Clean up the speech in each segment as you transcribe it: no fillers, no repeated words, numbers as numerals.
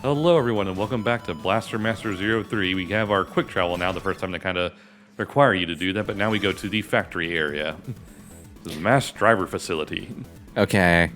Hello, everyone, and welcome back to Blaster Master 03. We have our quick travel now, the first time to kind of require you to do that, but now we go to the factory area. This is mass driver facility. Okay,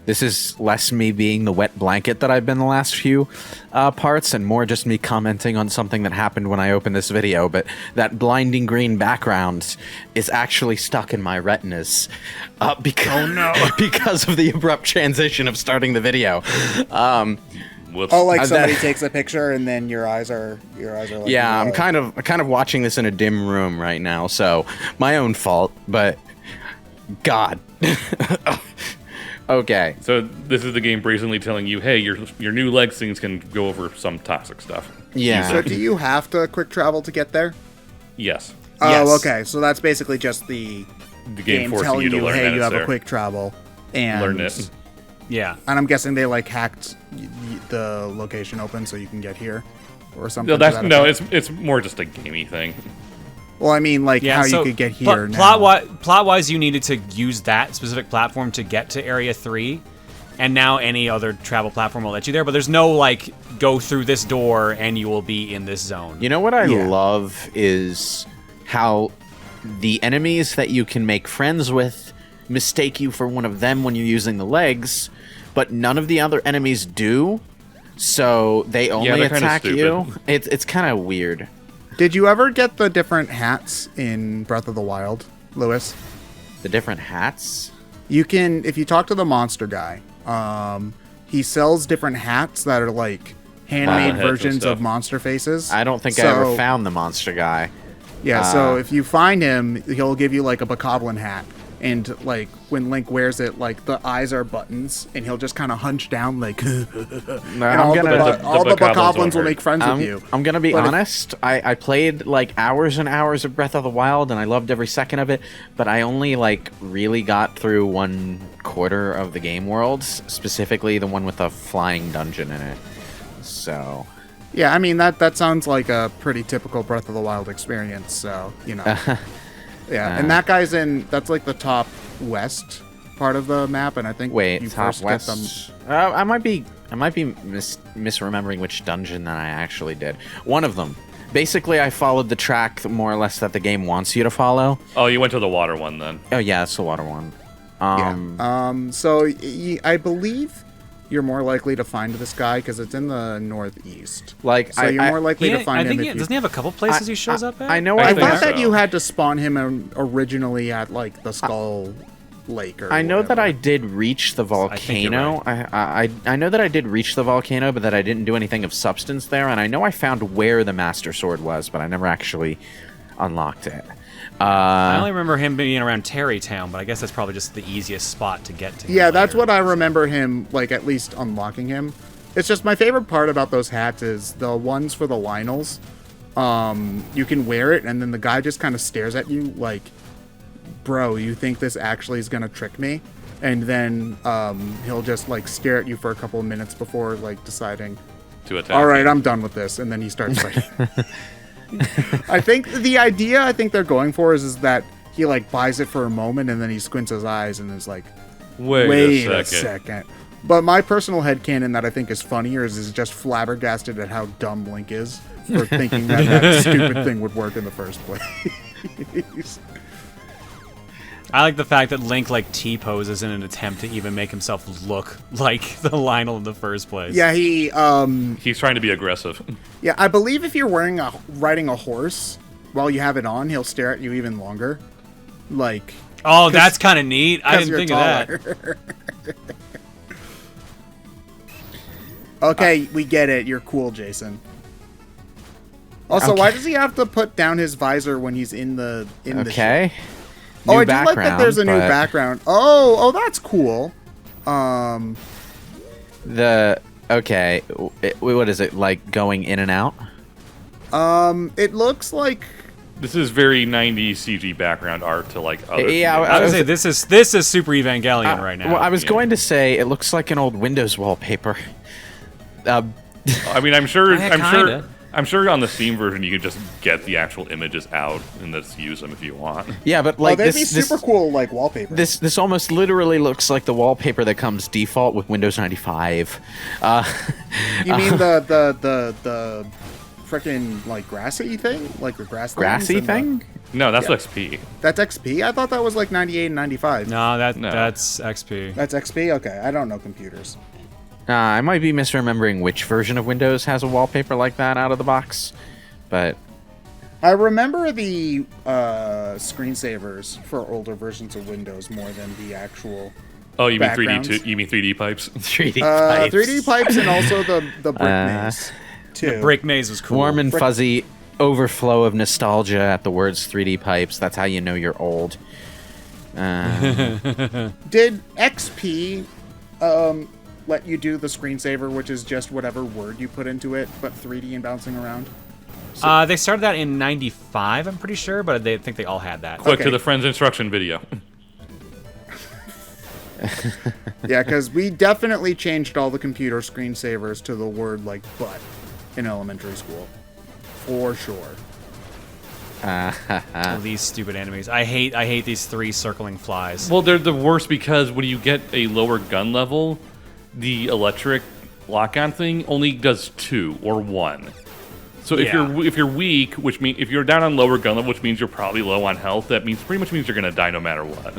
this is less me being the wet blanket that I've been the last few parts, and more just me commenting on something that happened when I opened this video, but that blinding green background is actually stuck in my retinas because of the abrupt transition of starting the video. Whoops. Oh, like somebody takes a picture and then your eyes are like yeah, I'm kind of watching this in a dim room right now, so my own fault, but God. Okay. So this is the game brazenly telling you, hey, your new leg things can go over some toxic stuff. Yeah. So do you have to quick travel to get there? Yes. Oh, Yes. okay. So that's basically just the game forcing telling you to learn hey, that you it's have there. a quick travel, and Learn it. Yeah. And I'm guessing they like hacked the location open so you can get here, or something. No, to that effect. it's more just a gamey thing. Well, I mean, like Yeah, how so you could get here. plot-wise, you needed to use that specific platform to get to Area 3, and now any other travel platform will let you there, but there's no, like, go through this door and you will be in this zone. You know what I love is how the enemies that you can make friends with mistake you for one of them when you're using the legs, but none of the other enemies do, so they only they're kinda attack you. stupid. It's kind of weird. Did you ever get the different hats in Breath of the Wild, Lewis? The different hats? You can, if you talk to the monster guy, he sells different hats that are like handmade heads and versions stuff. of monster faces. I don't think I ever found the monster guy. Yeah, so if you find him, he'll give you like a bokoblin hat. And like when Link wears it, like the eyes are buttons, and he'll just kind of hunch down, like. And all the bokoblins will hurt. make friends with you. I'm gonna be But honest. I played like hours and hours of Breath of the Wild, and I loved every second of it. But I only like really got through 1/4 of the game worlds, specifically the one with a flying dungeon in it. So. Yeah, I mean that sounds like a pretty typical Breath of the Wild experience. So you know. Yeah, and that guy's that's like the top west part of the map, and I think Wait, you top first west. get them. I might be misremembering which dungeon that I actually did. One of them. Basically, I followed the track more or less that the game wants you to follow. Oh, you went to the water one then. Oh yeah, it's the water one. So I believe you're more likely to find this guy because it's in the northeast. Like, So you're more likely to find him. Doesn't he have a couple places he shows up at? I know. I think thought so. that you had to spawn him originally at like the Skull Lake. Or I know that whatever. I did reach the volcano. right. I know that I did reach the volcano, but that I didn't do anything of substance there. And I know I found where the Master Sword was, but I never actually unlocked it. I only remember him being around Terrytown, but I guess that's probably just the easiest spot to get to. Yeah, that's what I remember him, like, at least unlocking him. It's just my favorite part about those hats is the ones for the Lionels. You can wear it, and then the guy just kind of stares at you like, bro, you think this actually is going to trick me? And then he'll just, like, stare at you for a couple of minutes before, like, deciding, To attack. all right, I'm done with this. And then he starts fighting. I think the idea they're going for is that he, like, buys it for a moment, and then he squints his eyes and is like, Wait a second. But my personal headcanon that I think is funnier is just flabbergasted at how dumb Link is for thinking that stupid thing would work in the first place. I like the fact that Link like T-poses in an attempt to even make himself look like the Lionel in the first place. Yeah, He's trying to be aggressive. yeah, I believe if you're riding a horse while you have it on, he'll stare at you even longer. Like, Oh, that's kind of neat. I didn't you're think of that. taller. Okay, we get it. You're cool, Jason. Also, why does he have to put down his visor when he's in the ship? Okay. Oh, I New do like that there's a new but background. Oh, that's cool. Okay. What is it like going in and out? It looks like This is very 90s CG background art to like other. Yeah, I was gonna say this is Super Evangelion right now. Well, I was going to say it looks like an old Windows wallpaper. I mean, I'm sure. Kinda. I'm sure on the Steam version you can just get the actual images out and just use them if you want. Yeah, but like they'd this, be super cool like wallpaper. This almost literally looks like the wallpaper that comes default with Windows 95. You mean the freaking like grassy thing, like the Grassy thing? No, that's Yeah. XP. That's XP. I thought that was like 98 and 95. No, No. that's XP. That's XP. Okay, I don't know computers. I might be misremembering which version of Windows has a wallpaper like that out of the box, but I remember the screensavers for older versions of Windows more than the actual Oh, you mean 3D backgrounds. too? You mean 3D pipes? 3D pipes. 3D pipes and also the brick maze too. Brick maze was cool. Warm and fuzzy overflow of nostalgia at the words 3D pipes. That's how you know you're old. Did XP let you do the screensaver, which is just whatever word you put into it, but 3D and bouncing around? They started that in '95, I'm pretty sure, but they think they all had that. Click Okay. to the friend's instruction video. Yeah, because we definitely changed all the computer screensavers to the word like "but" in elementary school, for sure. Oh, these stupid enemies. I hate these 3 circling flies. Well, they're the worst because when you get a lower gun level, the electric lock-on thing only does 2 or 1. So if Yeah. you're weak, which means if you're down on lower gun level, which means you're probably low on health, that means pretty much means you're gonna die no matter what.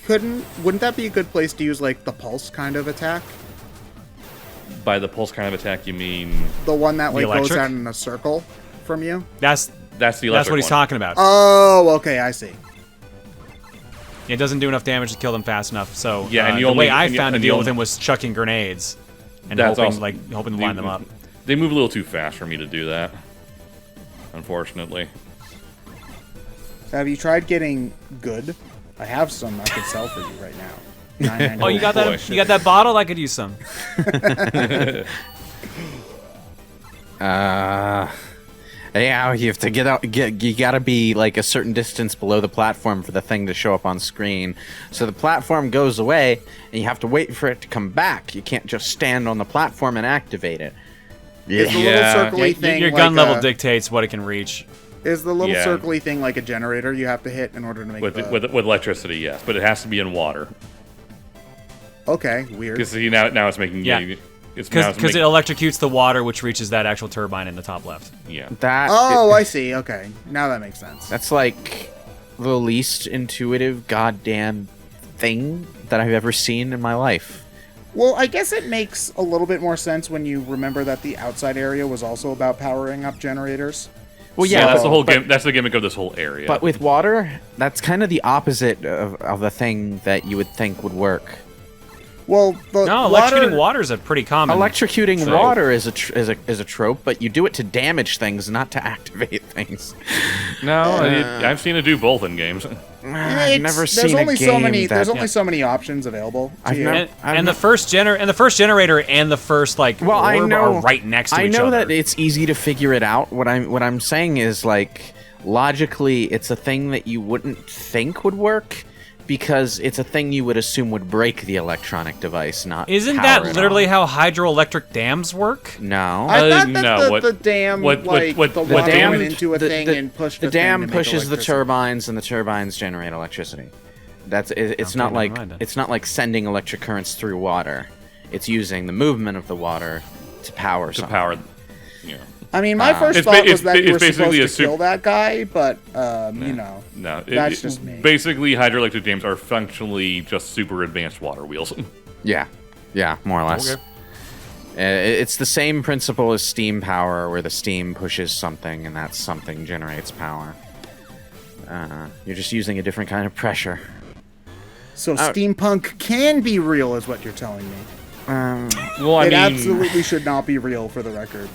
Wouldn't that be a good place to use like the pulse kind of attack? By the pulse kind of attack, you mean The one that like goes electric? out in a circle from you? that's the electric That's what he's one. talking about. Oh, okay, I see. It doesn't do enough damage to kill them fast enough. So Yeah, and you the only- way I and you- found to and you deal with only- him was chucking grenades and That's hoping also- hoping to line them up. They move a little too fast for me to do that, unfortunately. Have you tried getting good? I have some I could sell for you right now. $9.99. Oh, you got boy. that? You got that bottle? I could use some. Yeah, you have to get out. You gotta be like a certain distance below the platform for the thing to show up on screen. So the platform goes away, and you have to wait for it to come back. You can't just stand on the platform and activate it. Is the Yeah. little circly thing Your like gun level a- dictates what it can reach. Is the little Yeah. circly thing like a generator you have to hit in order to make With, the... with electricity, yes, but it has to be in water. Okay, weird. Because now it's making Yeah. it's Because it electrocutes the water, which reaches that actual turbine in the top left. yeah. That Oh, I see. Okay, now that makes sense. that's like the least intuitive goddamn thing that I've ever seen in my life. Well, I guess it makes a little bit more sense when you remember that the outside area was also about powering up generators. Well, Yeah, yeah, that's the whole but- game. That's the gimmick of this whole area. But with water, that's kind of the opposite of the thing that you would think would work. Well, the No, water... electrocuting water is a pretty common. Electrocuting thing. water is a trope, but you do it to damage things, not to activate things. no, I've seen it do both in games. I've never there's seen only a game so many. that. There's only so many options available. To I've you. never- And the first generator and the first Well, I orb know are right next to I each know other. that it's easy to figure it out. What I'm saying is like logically, it's a thing that you wouldn't think would work because it's a thing you would assume would break the electronic device, not. Isn't power that it literally on. how hydroelectric dams work? No. I thought that no, the dam, what- like what- the the water dam- went into a thing and pushed the thing dam to make pushes the electricity. turbines, and the turbines generate electricity. It's Okay, not never like mind then. it's not like sending electric currents through water. It's using the movement of the water to power To something. power. Yeah. I mean, my first It's thought ba- was that it's you were basically supposed to a kill that guy, but you know, No, That's just me. Basically, hydroelectric dams are functionally just super advanced water wheels. Yeah, more or less. Okay. It's the same principle as steam power, where the steam pushes something and that something generates power. You're just using a different kind of pressure. so steampunk can be real, is what you're telling me. Well, I It mean, absolutely should not be real, for the record.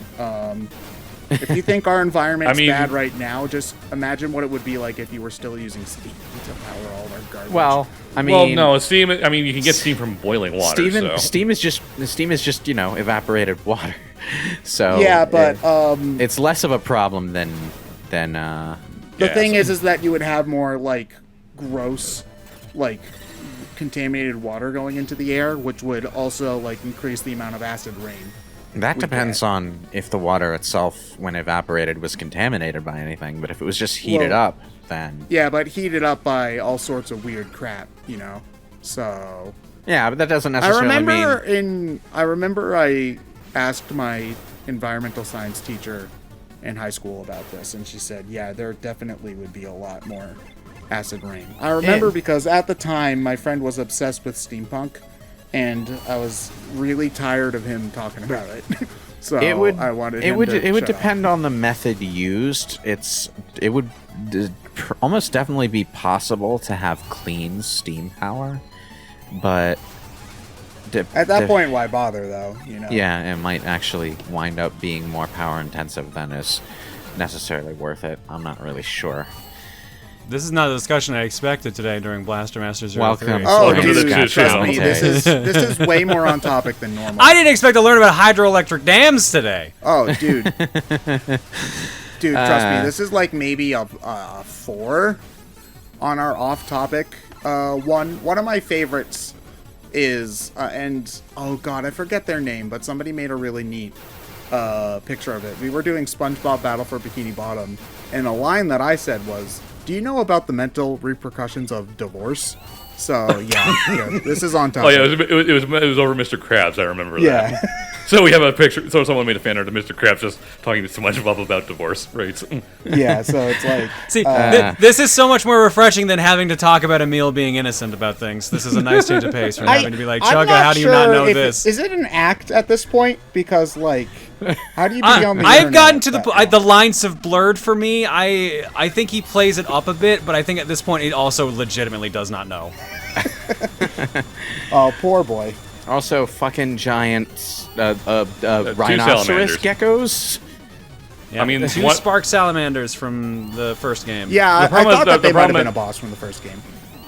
If you think our environment's I mean- bad right now, just imagine what it would be like if you were still using steam to power all of our garbage. Well, I mean, well, no, steam. I mean, you can get steam from boiling water. so. steam is just evaporated water. So yeah, but it's less of a problem than the yeah, thing so- is that you would have more like gross, like contaminated water going into the air, which would also like increase the amount of acid rain. that we depends get. on if the water itself, when evaporated, was contaminated by anything. But if it was just heated Well- up, then Yeah, but heated up by all sorts of weird crap, you know. So Yeah, but that doesn't I necessarily remember I asked my environmental science teacher in high school about this, and she said, yeah, there definitely would be a lot more acid rain. I remember because at the time my friend was obsessed with steampunk, and I was really tired of him talking about it. So I wanted him to it would shut depend on the method used. It would almost definitely be possible to have clean steam power, but at that point, why bother, though? You know? Yeah, it might actually wind up being more power intensive than is necessarily worth it. I'm not really sure. This is not the discussion I expected today during Blaster Master 03. Welcome. Oh, Welcome to the dude, shit trust show. me, this is way more on topic than normal. I didn't expect to learn about hydroelectric dams today. Oh, dude. Dude, trust me, this is like maybe a 4 on our off-topic one. One of my favorites is, and oh god, I forget their name, but somebody made a really neat picture of it. We were doing SpongeBob Battle for Bikini Bottom, and a line that I said was, "Do you know about the mental repercussions of divorce?" So yeah, this is on topic. Oh yeah, it was over Mr. Krabs. I remember that. Yeah. So we have a picture. So someone made a fan art of Mr. Krabs just talking to SpongeBob about divorce rates. Yeah, so it's like... See, this is so much more refreshing than having to talk about Emil being innocent about things. This is a nice change of pace from having to be like, I'm Chugga, not how do you not sure know if this? Is it an act at this point? Because, like, how do you be on the I've internet gotten to that the long? lines have blurred for me. I think he plays it up a bit, but I think at this point he also legitimately does not know. Oh, poor boy. Also, fucking giant salamanders. rhinoceros geckos. Yeah, I mean, two what- spark salamanders from the first game. Yeah, I problem is thought the that they might have problem been is- a boss from the first game.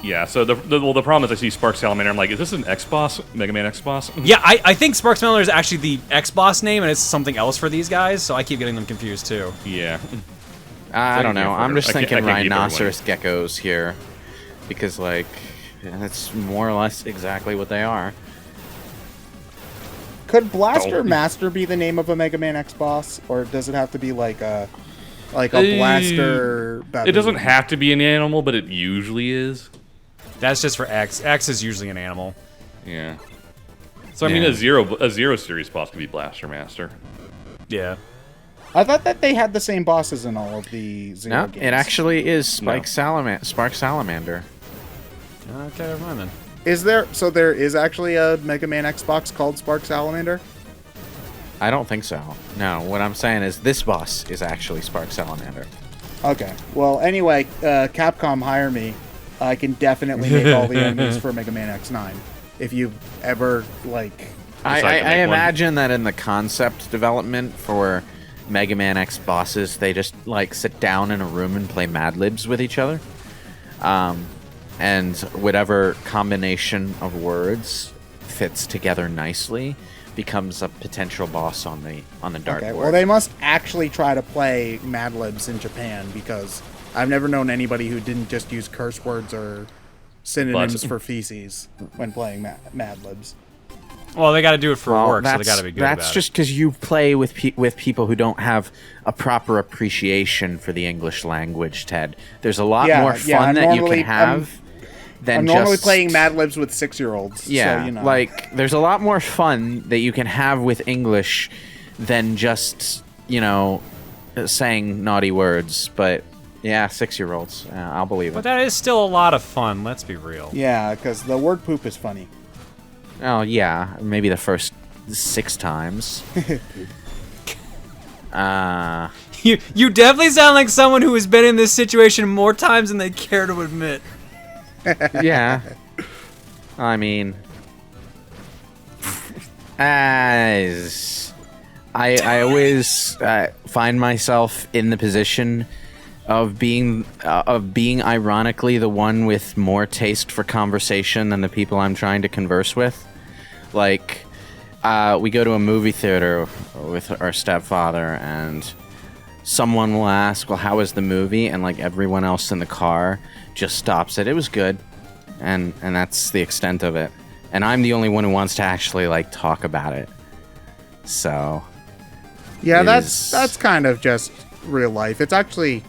Yeah. So the problem is I see Spark Salamander. I'm like, is this an X boss? Mega Man X boss? Yeah, I think Spark Smeller is actually the X-Boss name, and it's something else for these guys, so I keep getting them confused, too. Yeah. I don't know. I'm just I can't thinking keep rhinoceros geckos here, because like that's more or less exactly what they are. Could Blaster Oh. Master be the name of a Mega Man X boss, or does it have to be like a Blaster? It doesn't have to be an animal, but it usually is. That's just for X. X is usually an animal. Yeah. So I mean, Yeah. a zero series boss could be Blaster Master. Yeah. I thought that they had the same bosses in all of the Zero No, games. it actually is No. Spark Salamander. Okay, never mind then. Is there? So there is actually a Mega Man Xbox called Spark Salamander. I don't think so. No, what I'm saying is this boss is actually Spark Salamander. Okay. Well, anyway, Capcom hire me. I can definitely make all the enemies for Mega Man X9. If you ever like, I Decide to make one. imagine that in the concept development for Mega Man X bosses, they just like sit down in a room and play Mad Libs with each other. And whatever combination of words fits together nicely becomes a potential boss on the dartboard. okay. Well, they must actually try to play Mad Libs in Japan, because I've never known anybody who didn't just use curse words or synonyms for feces when playing Mad Libs. Well, they got to do it for Well, work, so they got to be good That's about just because you play with people who don't have a proper appreciation for the English language, Ted. There's a lot more fun that you can have than I'm normally just playing Mad Libs with 6-year-olds. Yeah, so, you know. like there's a lot more fun that you can have with English than just saying naughty words. But yeah, 6-year-olds, I'll believe But it. that is still a lot of fun, let's be real. Yeah, because the word poop is funny. Oh yeah, maybe the first 6 times. You definitely sound like someone who has been in this situation more times than they care to admit. Yeah. I mean, as I always find myself in the position of being ironically the one with more taste for conversation than the people I'm trying to converse with. Like, we go to a movie theater with our stepfather, and someone will ask, "Well, how was the movie?" And like everyone else in the car just stops it. It was good, and that's the extent of it. And I'm the only one who wants to actually like talk about it. So Yeah, It that's is- kind of just real life. It's actually,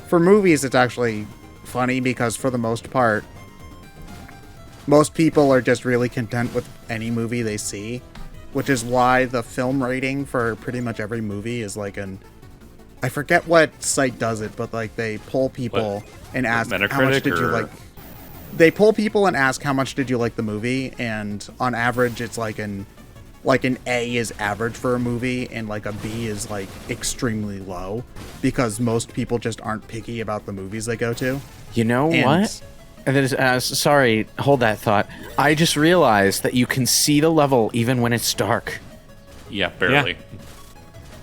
for movies, it's actually funny because for the most part, most people are just really content with any movie they see, which is why the film rating for pretty much every movie is like I forget what site does it, but like they poll people and ask how much did you like. They poll people and ask how much did you like the movie, and on average it's like an A is average for a movie, and like a B is like extremely low, because most people just aren't picky about the movies they go to. You know what? And then, sorry, hold that thought. I just realized that you can see the level even when it's dark. Yeah, barely. Yeah.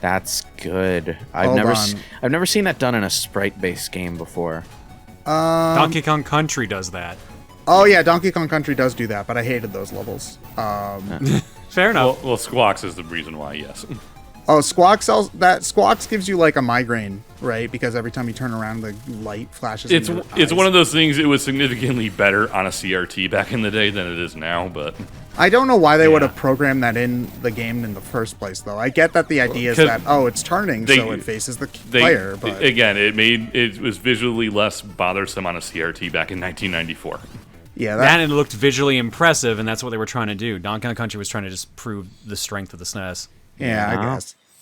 That's good. Hold on. I've never seen that done in a sprite-based game before. Donkey Kong Country does that. Oh yeah, Donkey Kong Country does do that, but I hated those levels. Fair enough. Well, Squawks is the reason why, yes. Oh, Squawks gives you like a migraine, right? Because every time you turn around, the light flashes. It's in your it's eyes. one of those things. It was significantly better on a CRT back in the day than it is now, but I don't know why they would Yeah. have programmed that in the game in the first place, though. I get that the idea is 'Cause that it's turning, so it faces the they player. But again, it was visually less bothersome on a CRT back in 1994. yeah, That and it looked visually impressive, and that's what they were trying to do. Donkey Kong Country was trying to just prove the strength of the SNES. yeah, I Wow. guess.